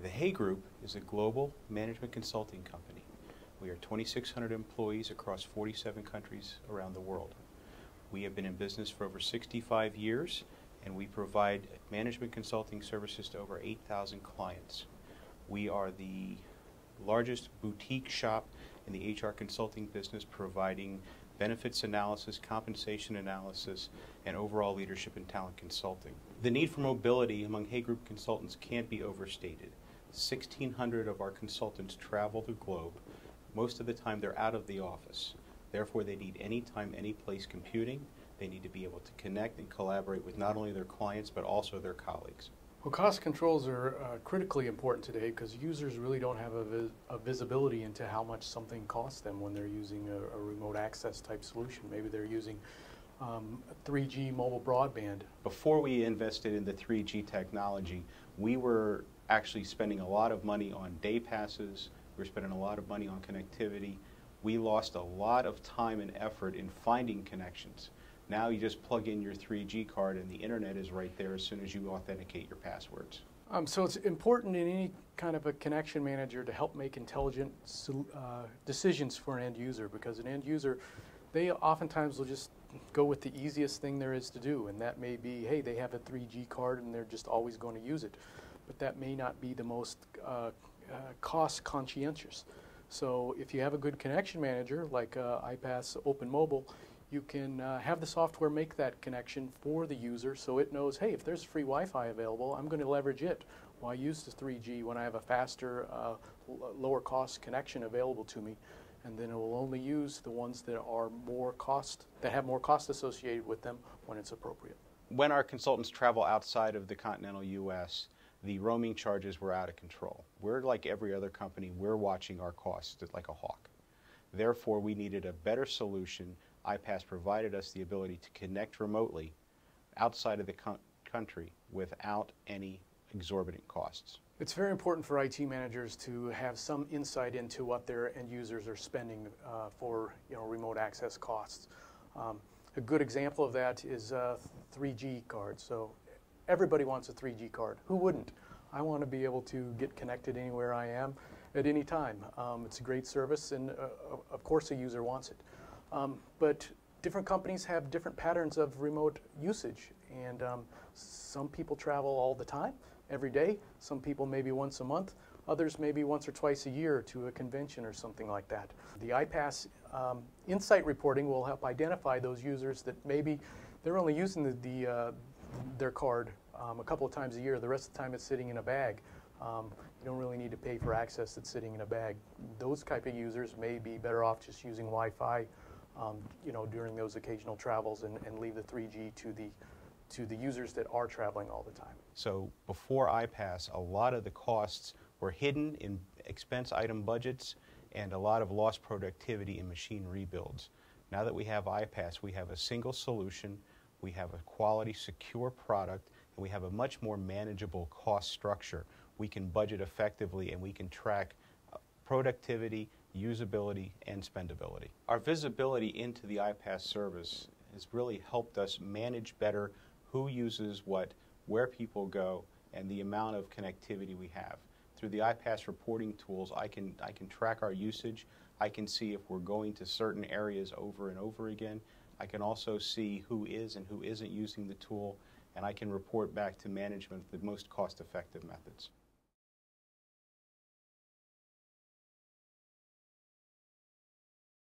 The Hay Group is a global management consulting company. We are 2,600 employees across 47 countries around the world. We have been in business for over 65 years, and we provide management consulting services to over 8,000 clients. We are the largest boutique shop in the HR consulting business, providing benefits analysis, compensation analysis, and overall leadership and talent consulting. The need for mobility among Hay Group consultants can't be overstated. 1,600 of our consultants travel the globe. Most of the time they're out of the office. Therefore, they need anytime, any place computing. They need to be able to connect and collaborate with not only their clients but also their colleagues. Well, cost controls are critically important today because users really don't have a visibility into how much something costs them when they're using a remote access type solution. Maybe they're using 3G mobile broadband. Before we invested in the 3G technology, we were actually spending a lot of money on day passes. We were spending a lot of money on connectivity. We lost a lot of time and effort in finding connections. Now you just plug in your 3G card and the internet is right there as soon as you authenticate your passwords. So it's important in any kind of a connection manager to help make intelligent decisions for an end user, because an end user, they oftentimes will just go with the easiest thing there is to do, and that may be, hey, they have a 3G card and they're just always going to use it. But that may not be the most cost conscientious. So if you have a good connection manager like iPass Open Mobile, you can have the software make that connection for the user so it knows, hey, if there's free Wi-Fi available, I'm going to leverage it. Why use the 3G when I have a faster, lower cost connection available to me? And then it will only use the ones that are that have more cost associated with them when it's appropriate. When our consultants travel outside of the continental U.S., the roaming charges were out of control. We're like every other company, we're watching our costs like a hawk. Therefore, we needed a better solution. iPass provided us the ability to connect remotely outside of the country without any exorbitant costs. It's very important for IT managers to have some insight into what their end users are spending for remote access costs. A good example of that is 3G cards. So everybody wants a 3G card. Who wouldn't? I want to be able to get connected anywhere I am at any time. It's a great service, and of course a user wants it. But different companies have different patterns of remote usage, and some people travel all the time, every day. Some people maybe once a month. Others maybe once or twice a year to a convention or something like that. The iPass Insight reporting will help identify those users that maybe they're only using their card a couple of times a year. The rest of the time it's sitting in a bag. You don't really need to pay for access that's sitting in a bag. Those type of users may be better off just using Wi-Fi during those occasional travels and leave the 3G to the users that are traveling all the time. So before iPass, a lot of the costs were hidden in expense item budgets and a lot of lost productivity in machine rebuilds. Now that we have iPass, we have a single solution, we have a quality, secure product, and we have a much more manageable cost structure. We can budget effectively and we can track productivity, usability, and spendability. Our visibility into the iPass service has really helped us manage better who uses what, where people go, and the amount of connectivity we have. Through the iPass reporting tools, I can track our usage. I can see if we're going to certain areas over and over again. I can also see who is and who isn't using the tool, and I can report back to management the most cost-effective methods.